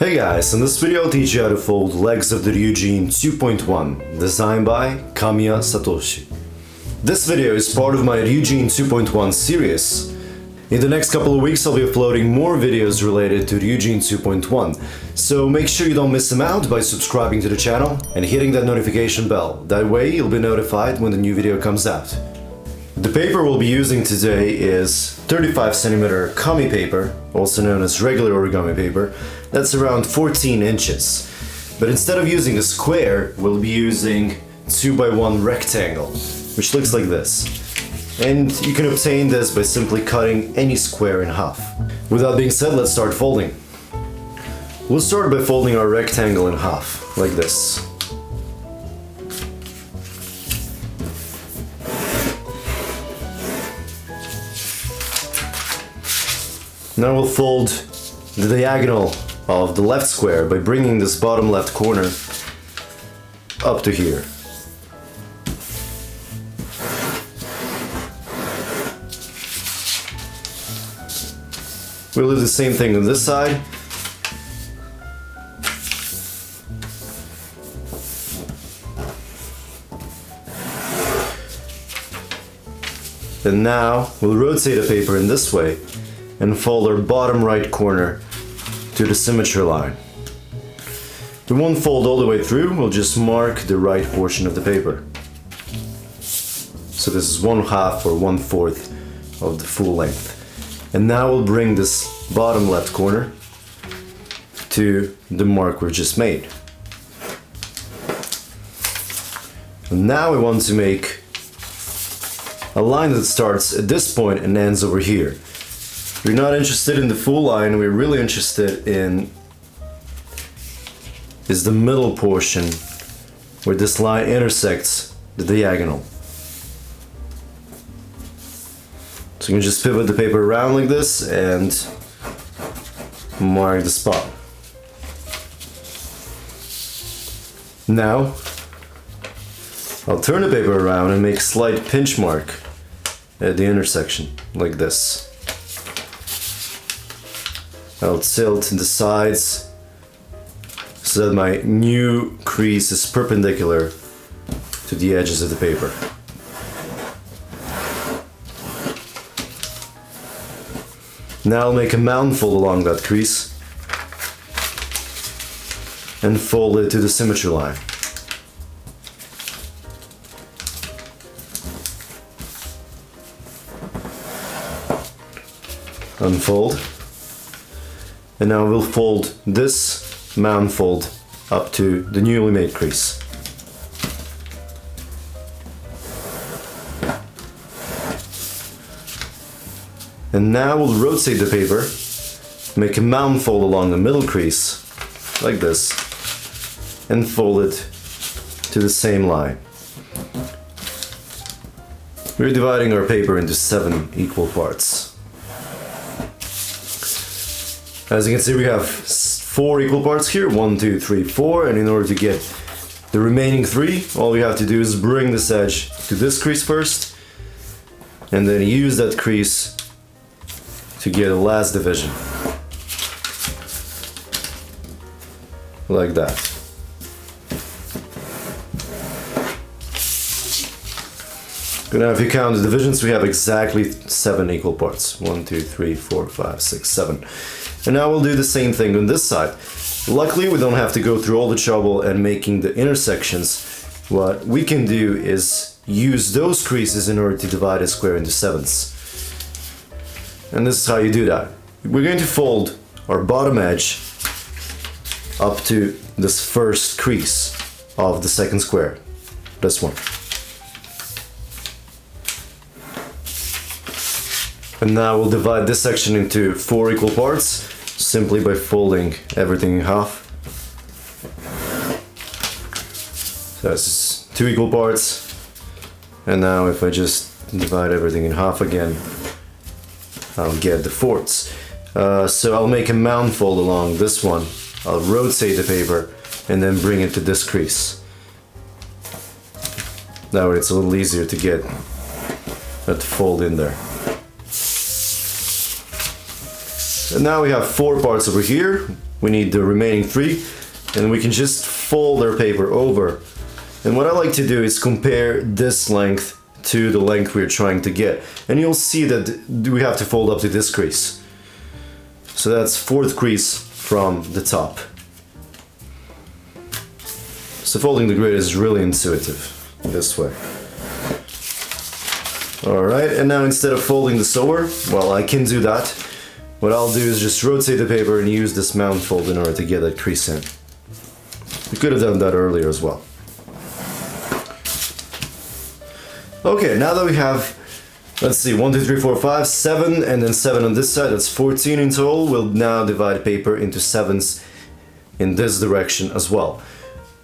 Hey guys, in this video I'll teach you how to fold legs of the Ryujin 2.1, designed by Kamiya Satoshi. This video is part of my Ryujin 2.1 series. In the next couple of weeks I'll be uploading more videos related to Ryujin 2.1, so make sure you don't miss them out by subscribing to the channel and hitting that notification bell. That way you'll be notified when the new video comes out. The paper we'll be using today is 35cm kami paper, also known as regular origami paper. That's around 14 inches. But instead of using a square, we'll be using 2x1 rectangle, which looks like this. And you can obtain this by simply cutting any square in half. With that being said, let's start folding. We'll start by folding our rectangle in half, like this. Now we'll fold the diagonal of the left square by bringing this bottom left corner up to here. We'll do the same thing on this side. And now we'll rotate the paper in this way and fold our bottom right corner to the symmetry line. We won't fold all the way through, we'll just mark the right portion of the paper. So this is 1/2 or 1/4 of the full length. And now we'll bring this bottom left corner to the mark we've just made. And now we want to make a line that starts at this point and ends over here. We're not interested in the full line, we're really interested in is the middle portion where this line intersects the diagonal. So you can just pivot the paper around like this and mark the spot. Now I'll turn the paper around and make a slight pinch mark at the intersection, like this. I'll tilt the sides so that my new crease is perpendicular to the edges of the paper. Now I'll make a mountain fold along that crease and fold it to the symmetry line. Unfold. And now we'll fold this mountain fold up to the newly made crease. And now we'll rotate the paper, make a mountain fold along the middle crease, like this, and fold it to the same line. We're dividing our paper into 7 equal parts. As you can see, we have 4 equal parts here, 1, 2, 3, 4, and in order to get the remaining 3, all we have to do is bring this edge to this crease first, and then use that crease to get the last division. Like that. Now if you count the divisions, we have exactly 7 equal parts. 1, 2, 3, 4, 5, 6, 7. And now we'll do the same thing on this side. Luckily, we don't have to go through all the trouble and making the intersections. What we can do is use those creases in order to divide a square into 7s. And this is how you do that. We're going to fold our bottom edge up to this first crease of the second square. This one. And now we'll divide this section into 4 equal parts, simply by folding everything in half. So that's 2 equal parts. And now if I just divide everything in half again, I'll get the fourths. So I'll make a mountain fold along this one. I'll rotate the paper and then bring it to this crease. That way it's a little easier to get that fold in there. And now we have 4 parts over here. we need the remaining 3, and we can just fold our paper over. And what I like to do is compare this length to the length we're trying to get. And you'll see that we have to fold up to this crease. So that's 4th crease from the top. So folding the grid is really intuitive this way. Alright, and now instead of folding this over, well, I can do that. What I'll do is just rotate the paper and use this mount fold in order to get that crease in. We could have done that earlier as well. Okay, now that we have, let's see, 1, 2, 3, 4, 5, 7, and then 7 on this side, that's 14 in total. We'll now divide paper into 7s in this direction as well.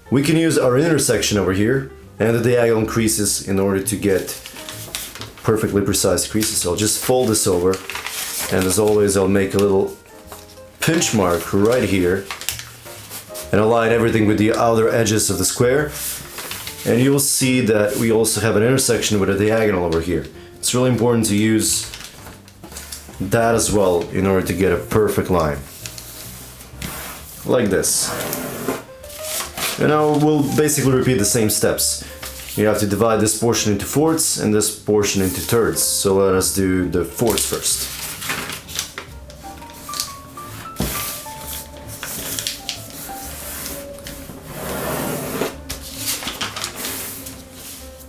We can use our intersection over here and the diagonal creases in order to get perfectly precise creases. So I'll just fold this over, and as always I'll make a little pinch mark right here and align everything with the outer edges of the square. And you will see that we also have an intersection with a diagonal over here. It's really important to use that as well in order to get a perfect line. Like this. And now we'll basically repeat the same steps. You have to divide this portion into 4ths and this portion into 3rds. So let us do the 4ths first.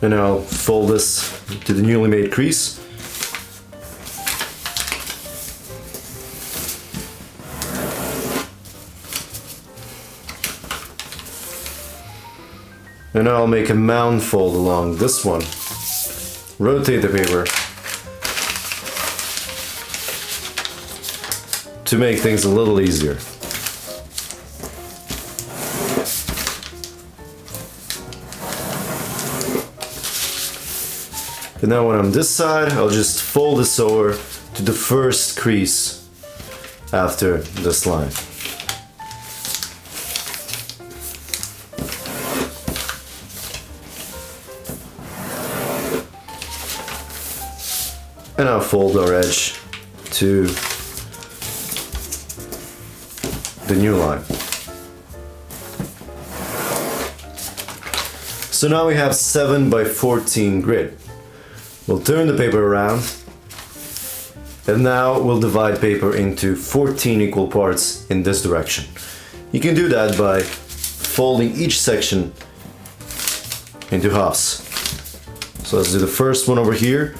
And I'll fold this to the newly made crease. And now I'll make a mound fold along this one. Rotate the paper to make things a little easier. And now when I'm this side, I'll just fold this over to the first crease after this line. And I'll fold our edge to the new line. So now we have 7 by 14 grid. We'll turn the paper around, and now we'll divide paper into 14 equal parts in this direction. You can do that by folding each section into halves. So let's do the first one over here.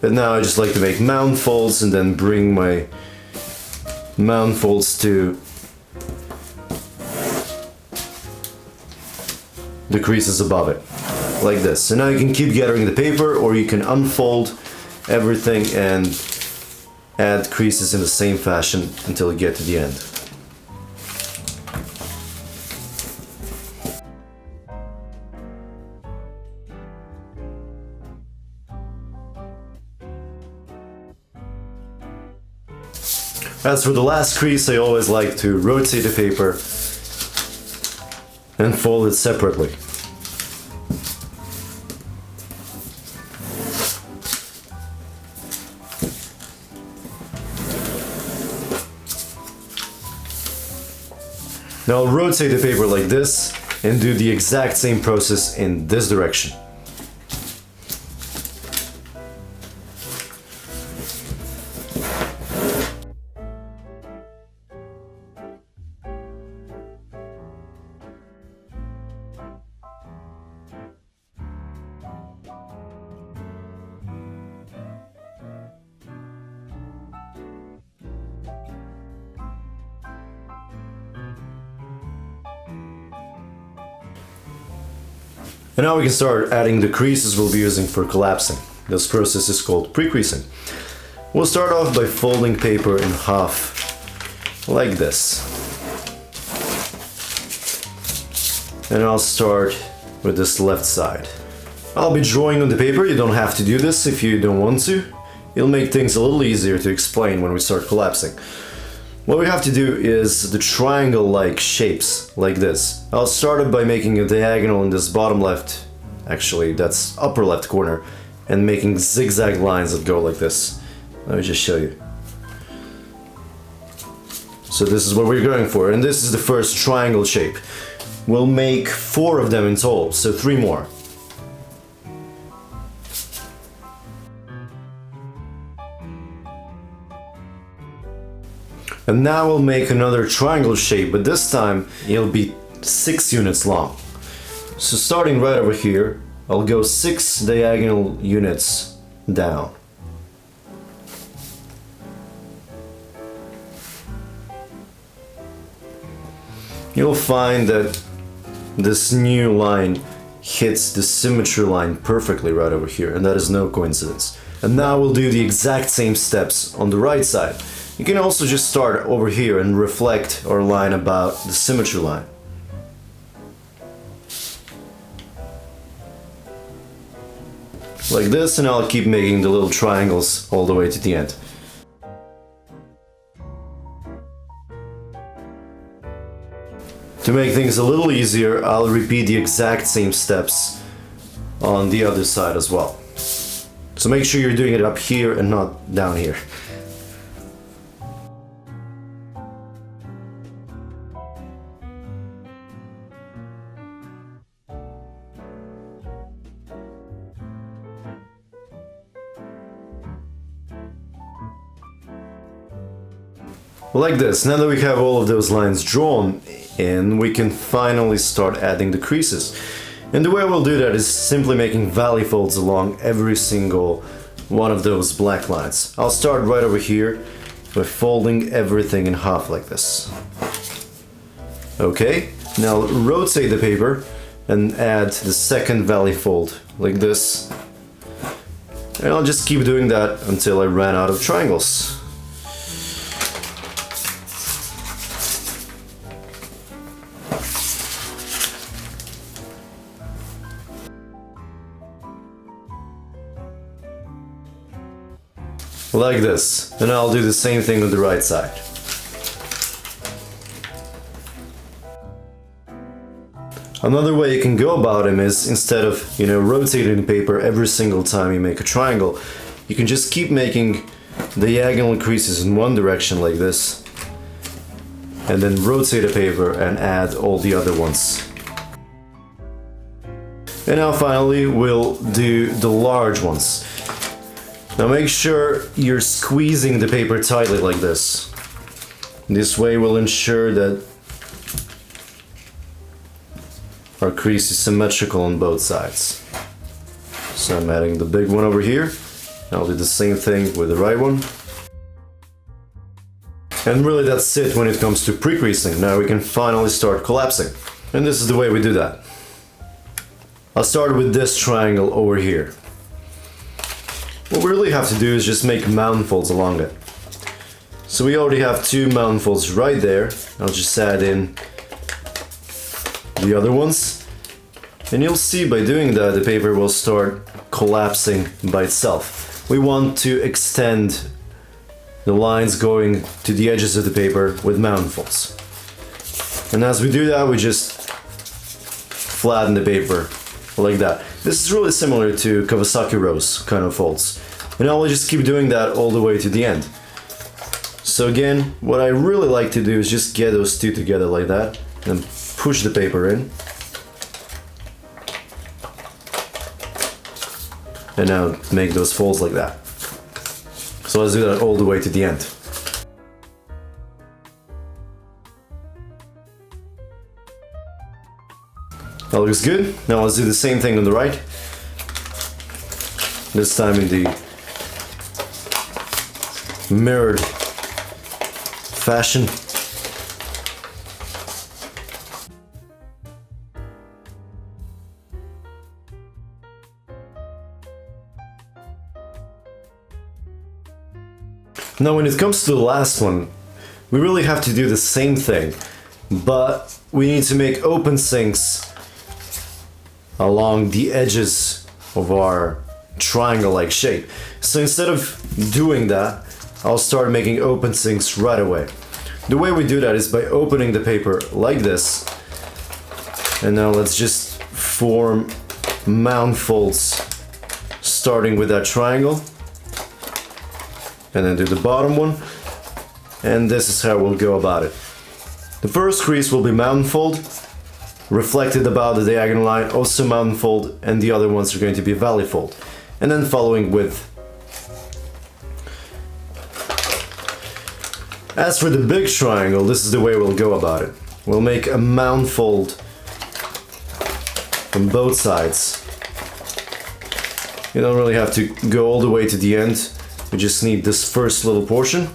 And now I just like to make mound folds and then bring my mound folds to the creases above it, like this. So now you can keep gathering the paper, or you can unfold everything and add creases in the same fashion until you get to the end. As for the last crease, I always like to rotate the paper and fold it separately. Now I'll rotate the paper like this and do the exact same process in this direction. And now we can start adding the creases we'll be using for collapsing. This process is called pre-creasing. We'll start off by folding paper in half, like this. And I'll start with this left side. I'll be drawing on the paper. You don't have to do this if you don't want to. It'll make things a little easier to explain when we start collapsing. What we have to do is the triangle-like shapes, like this. I'll start it by making a diagonal in this bottom left, actually that's upper left corner, and making zigzag lines that go like this. Let me just show you. So this is what we're going for, and this is the first triangle shape. We'll make 4 of them in total, so 3 more. And now we'll make another triangle shape, but this time it'll be 6 units long. So starting right over here, I'll go 6 diagonal units down. You'll find that this new line hits the symmetry line perfectly right over here, and that is no coincidence. And now we'll do the exact same steps on the right side. You can also just start over here and reflect our line about the symmetry line. Like this, and I'll keep making the little triangles all the way to the end. To make things a little easier, I'll repeat the exact same steps on the other side as well. So make sure you're doing it up here and not down here. Like this. Now that we have all of those lines drawn in, we can finally start adding the creases. And the way we'll do that is simply making valley folds along every single one of those black lines. I'll start right over here by folding everything in half like this. Okay, now rotate the paper and add the second valley fold like this. And I'll just keep doing that until I ran out of triangles. Like this, and I'll do the same thing on the right side. Another way you can go about them is, instead of, rotating the paper every single time you make a triangle, you can just keep making diagonal creases in one direction like this, and then rotate the paper and add all the other ones. And now finally we'll do the large ones. Now make sure you're squeezing the paper tightly like this. This way we'll ensure that our crease is symmetrical on both sides. So I'm adding the big one over here. I'll do the same thing with the right one. And really that's it when it comes to pre-creasing. Now we can finally start collapsing. And this is the way we do that. I'll start with this triangle over here. What we really have to do is just make mountain folds along it. So we already have 2 mountain folds right there. I'll just add in the other ones. And you'll see by doing that the paper will start collapsing by itself. We want to extend the lines going to the edges of the paper with mountain folds. And as we do that, we just flatten the paper like that. This is really similar to Kawasaki rows kind of folds. And I'll just keep doing that all the way to the end. So again, what I really like to do is just get those 2 together like that and push the paper in. And now make those folds like that. So let's do that all the way to the end. That looks good. Now let's do the same thing on the right. This time in the mirrored fashion. Now when it comes to the last one, we really have to do the same thing, but we need to make open sinks along the edges of our triangle-like shape. So instead of doing that, I'll start making open sinks right away. The way we do that is by opening the paper like this, and now let's just form mound folds starting with that triangle, and then do the bottom one, and this is how we'll go about it. The first crease will be mountain fold, reflected about the diagonal line, also mountain fold, and the other ones are going to be valley fold. And then following with. As for the big triangle, this is the way we'll go about it. We'll make a mountain fold from both sides. You don't really have to go all the way to the end. We just need this first little portion.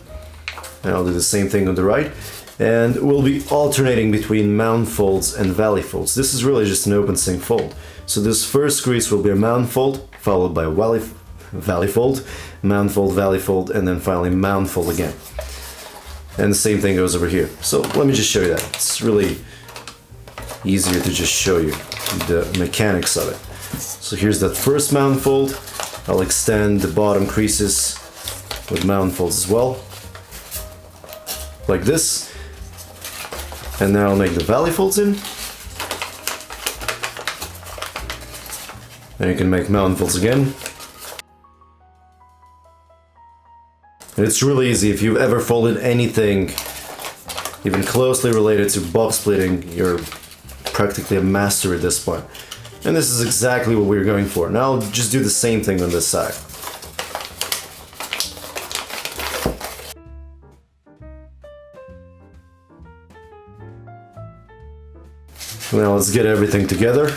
And I'll do the same thing on the right. And we'll be alternating between mountain folds and valley folds. This is really just an open sync fold. So this first crease will be a mountain fold, followed by a valley fold, mountain fold, valley fold, and then finally mountain fold again. And the same thing goes over here. So let me just show you that. It's really easier to just show you the mechanics of it. So here's that first mountain fold. I'll extend the bottom creases with mountain folds as well, like this. And now I'll make the valley folds in. And you can make mountain folds again. And it's really easy. If you've ever folded anything even closely related to box splitting, you're practically a master at this point. And this is exactly what we're going for. Now I'll just do the same thing on this side. Now let's get everything together.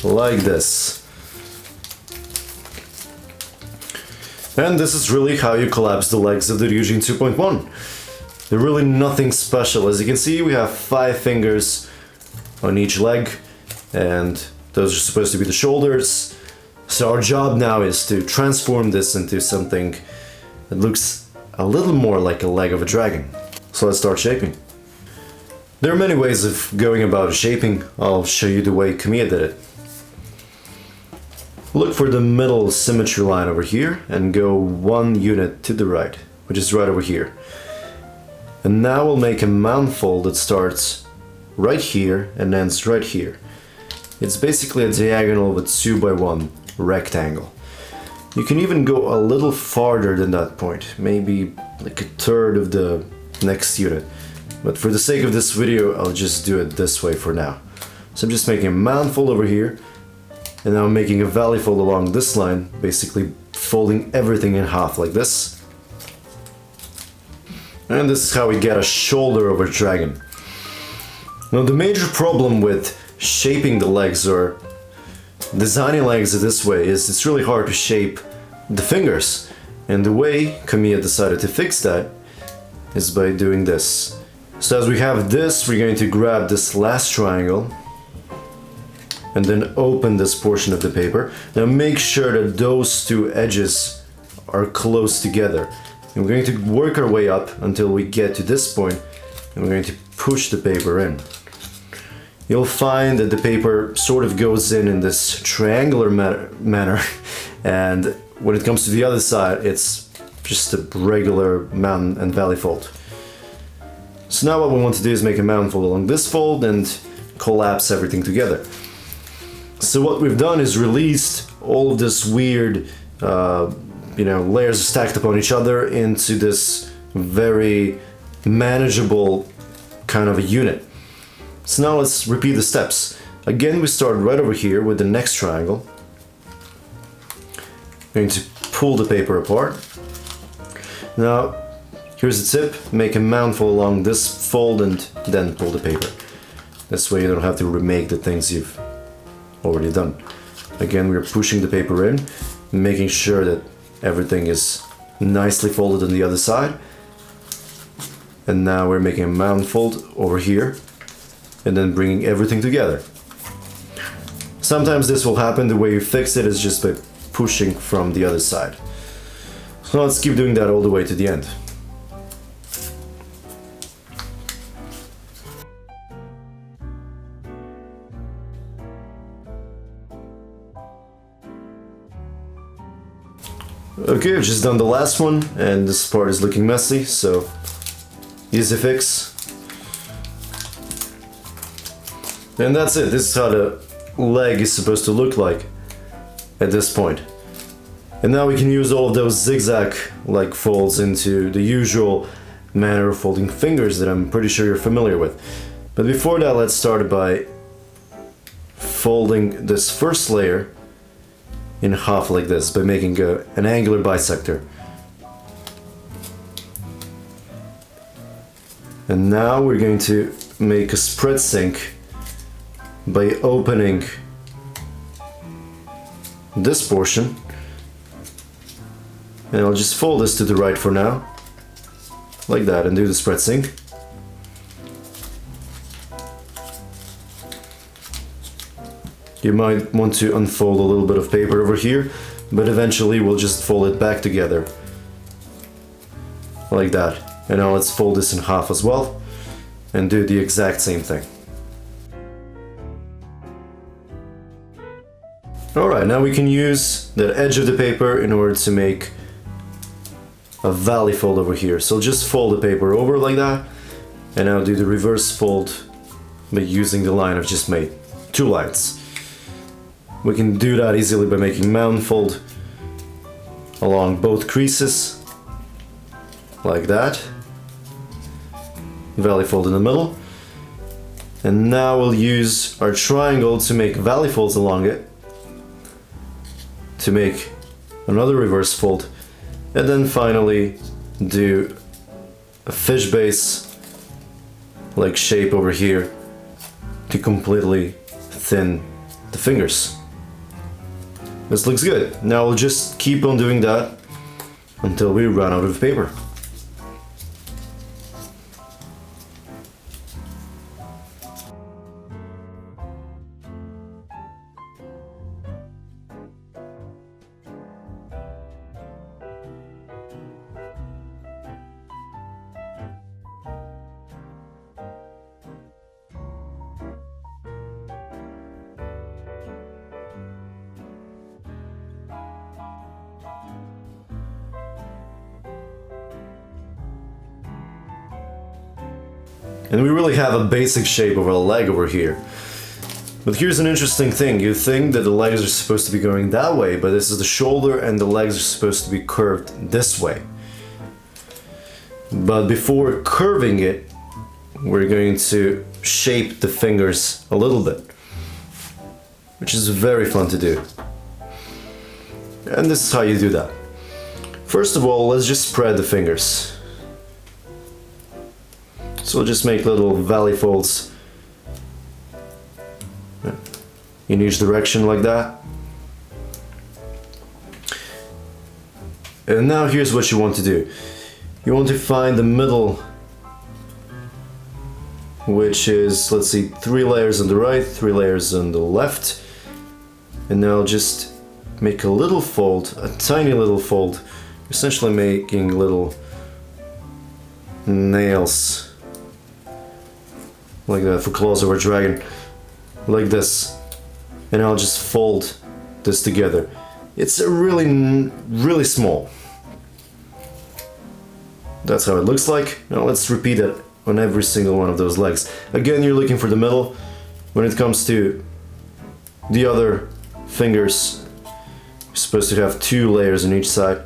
Like this. And this is really how you collapse the legs of the Ryujin 2.1. They're really nothing special. As you can see, we have 5 fingers on each leg, and those are supposed to be the shoulders. So our job now is to transform this into something that looks a little more like a leg of a dragon. So let's start shaping. There are many ways of going about shaping. I'll show you the way Kamiya did it. Look for the middle symmetry line over here and go 1 unit to the right, which is right over here. And now we'll make a mountain fold that starts right here and ends right here. It's basically a diagonal of a 2x1 rectangle. You can even go a little farther than that point, maybe like a third of the next unit. But for the sake of this video, I'll just do it this way for now. So I'm just making a mountain fold over here, and now I'm making a valley fold along this line, basically folding everything in half like this. And this is how we get a shoulder of a dragon. Now the major problem with shaping the legs or designing legs this way is it's really hard to shape the fingers. And the way Kamiya decided to fix that is by doing this. So as we have this, we're going to grab this last triangle and then open this portion of the paper. Now make sure that those two edges are close together. And we're going to work our way up until we get to this point, and we're going to push the paper in. You'll find that the paper sort of goes in this triangular manner, and when it comes to the other side, it's just a regular mountain and valley fold. So now what we want to do is make a mountain fold along this fold and collapse everything together. So what we've done is released all of this weird, layers stacked upon each other into this very manageable kind of a unit. So now let's repeat the steps. Again, we start right over here with the next triangle. Going to pull the paper apart. Now, here's the tip. Make a mountain fold along this fold and then pull the paper. This way you don't have to remake the things you've already done. Again, we're pushing the paper in, making sure that everything is nicely folded on the other side. And now we're making a mountain fold over here and then bringing everything together. Sometimes this will happen. The way you fix it is just by pushing from the other side. So let's keep doing that all the way to the end. Okay, I've just done the last one, and this part is looking messy, so easy fix. And that's it. This is how the leg is supposed to look like at this point. And now we can use all of those zigzag-like folds into the usual manner of folding fingers that I'm pretty sure you're familiar with. But before that, let's start by folding this first layer in half like this by making an angular bisector. And now we're going to make a spread sink by opening this portion, and I'll just fold this to the right for now, like that, and do the spread sink. You might want to unfold a little bit of paper over here, but eventually we'll just fold it back together, like that. And now let's fold this in half as well, and do the exact same thing. Alright, now we can use the edge of the paper in order to make a valley fold over here. So just fold the paper over like that, and now do the reverse fold by using the line I've just made. 2 lines. We can do that easily by making mountain fold along both creases, like that. Valley fold in the middle. And now we'll use our triangle to make valley folds along it, to make another reverse fold, and then finally do a fish base like shape over here to completely thin the fingers. This looks good. Now we'll just keep on doing that until we run out of paper. And we really have a basic shape of a leg over here. But here's an interesting thing. You think that the legs are supposed to be going that way, but this is the shoulder and the legs are supposed to be curved this way. But before curving it, we're going to shape the fingers a little bit, which is very fun to do. And this is how you do that. First of all, let's just spread the fingers. So we'll just make little valley folds in each direction like that. And now here's what you want to do. You want to find the middle, which is, let's see, 3 layers on the right, 3 layers on the left. And now just make a little fold, a tiny little fold, essentially making little nails like that for claws of a dragon, like this. And I'll just fold this together. It's really small. That's how it looks like. Now let's repeat it on every single one of those legs. Again, you're looking for the middle. When it comes to the other fingers, you're supposed to have 2 layers on each side.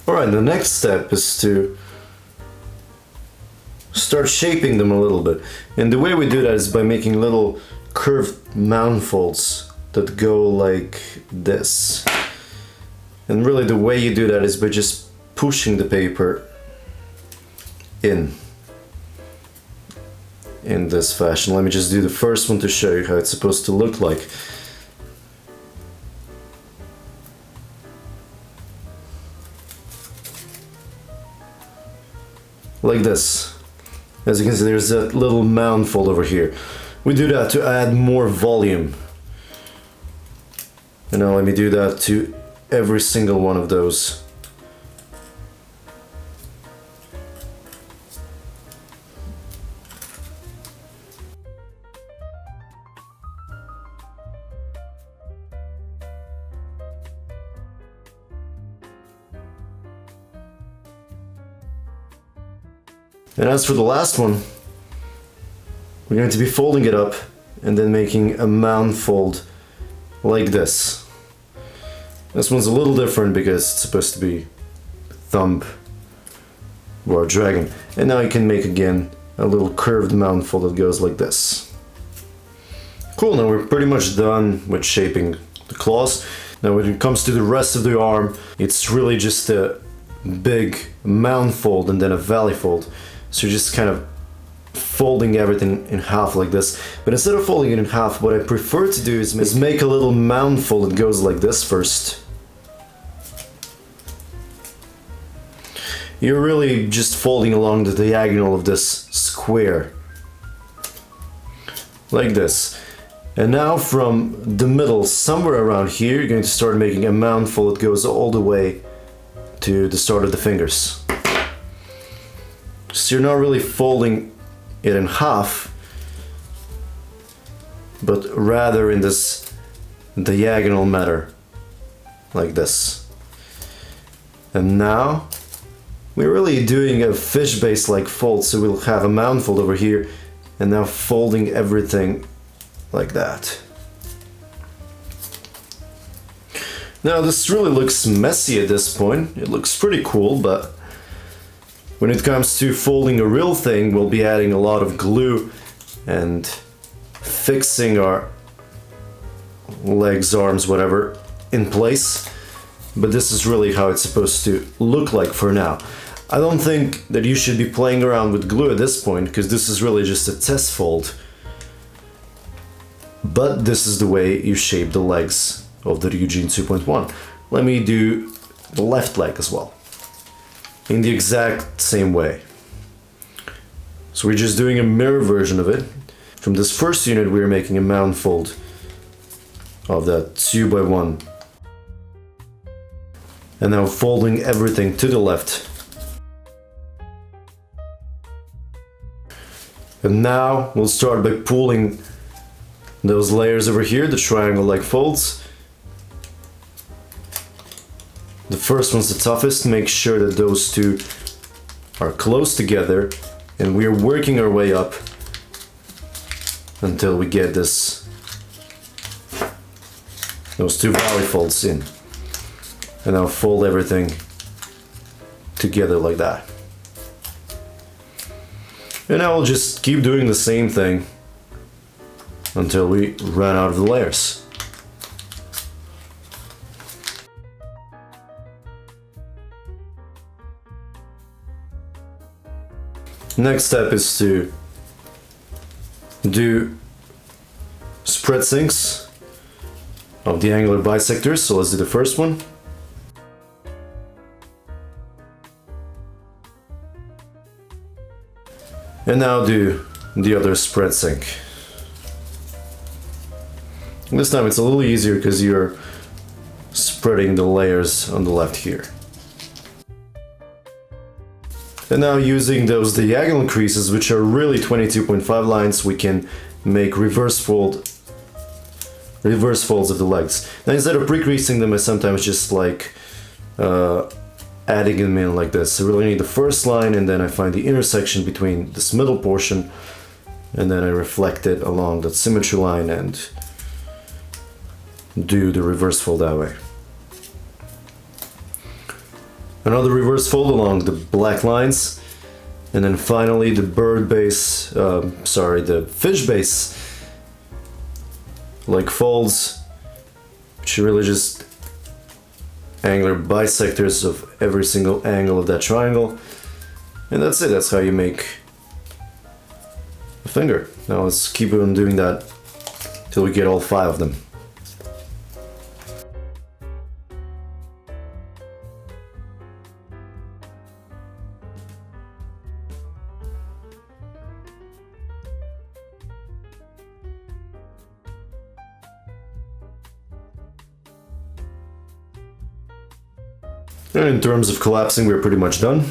Alright, the next step is to start shaping them a little bit. And the way we do that is by making little curved mountain folds that go like this. And really the way you do that is by just pushing the paper in this fashion. Let me just do the first one to show you how it's supposed to look like. Like this. As you can see, there's that little mound fold over here. We do that to add more volume And now let me do that to every single one of those. And as for the last one, we're going to be folding it up and then making a mount fold like this. This one's a little different because it's supposed to be thumb or dragon. And now you can make again a little curved mount fold that goes like this. Cool, now we're pretty much done with shaping the claws. Now when it comes to the rest of the arm, it's really just a big mount fold and then a valley fold. So you're just kind of folding everything in half like this. But instead of folding it in half, what I prefer to do is make a little mount fold that goes like this first. You're really just folding along the diagonal of this square. Like this. And now from the middle, somewhere around here, you're going to start making a mount fold that goes all the way to the start of the fingers. So you're not really folding it in half, but rather in this diagonal manner, like this. And now we're really doing a fish base like fold, so we'll have a mount fold over here, and now folding everything like that. Now this really looks messy at this point. It looks pretty cool, but when it comes to folding a real thing, we'll be adding a lot of glue and fixing our legs, arms, whatever, in place. But this is really how it's supposed to look like for now. I don't think that you should be playing around with glue at this point, because this is really just a test fold. But this is the way you shape the legs of the Ryujin 2.1. Let me do the left leg as well, in the exact same way. So we're just doing a mirror version of it. From this first unit, we're making a mount fold of that 2x1. And now folding everything to the left. And now we'll start by pulling those layers over here, the triangle-like folds. The first one's the toughest. Make sure that those two are close together, and we're working our way up until we get those two valley folds in. And now fold everything together like that. And now we'll just keep doing the same thing until we run out of the layers. Next step is to do spread sinks of the angular bisectors. So let's do the first one. And now do the other spread sink. This time it's a little easier because you're spreading the layers on the left here. And now using those diagonal creases, which are really 22.5 lines, we can make reverse folds of the legs. Now instead of pre-creasing them, I sometimes just like adding them in like this. I really need the first line, and then I find the intersection between this middle portion, and then I reflect it along that symmetry line and do the reverse fold that way. Another reverse fold along the black lines, and then finally the the fish base like folds, which are really just angular bisectors of every single angle of that triangle. And that's it, that's how you make a finger. Now let's keep on doing that till we get all 5 of them. And in terms of collapsing, we're pretty much done.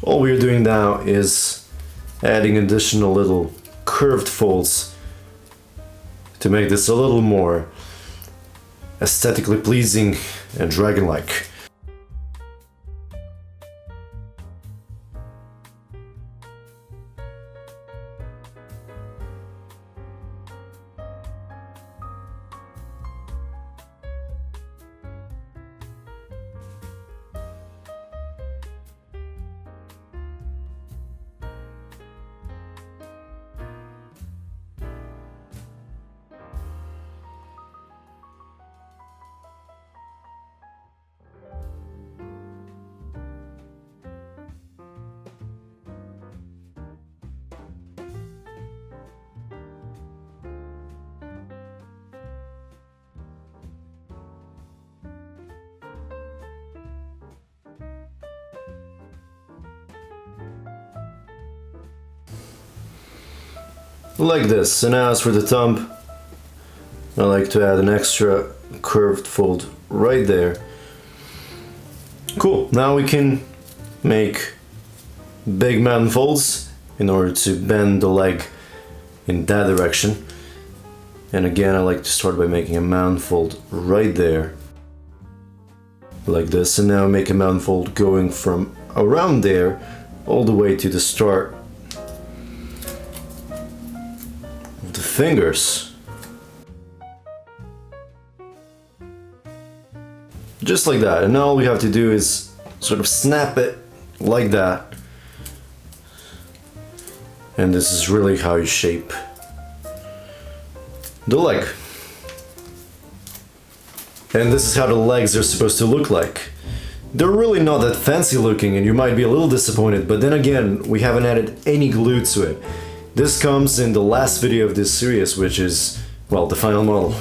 All we're doing now is adding additional little curved folds to make this a little more aesthetically pleasing and dragon-like. Like this. And now as for the thumb, I like to add an extra curved fold right there. Cool. Now we can make big mountain folds in order to bend the leg in that direction. And again, I like to start by making a mountain fold right there, like this. And now make a mountain fold going from around there all the way to the start of the fingers. Just like that. And now all we have to do is sort of snap it like that. And this is really how you shape the leg. And this is how the legs are supposed to look like. They're really not that fancy looking and you might be a little disappointed, but then again, we haven't added any glue to it. This comes in the last video of this series, which is, well, the final model.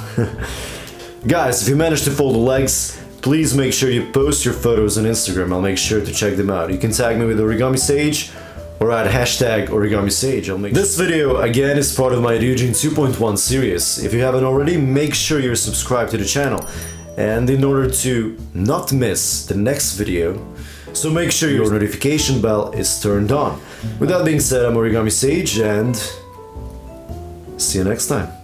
Guys, if you managed to fold the legs, please make sure you post your photos on Instagram. I'll make sure to check them out. You can tag me with OrigamiSage or add hashtag OrigamiSage. I'll make This video, again, is part of my Ryujin 2.1 series. If you haven't already, make sure you're subscribed to the channel. And in order to not miss the next video, so make sure your notification bell is turned on. With that being said, I'm OrigamiSage and see you next time.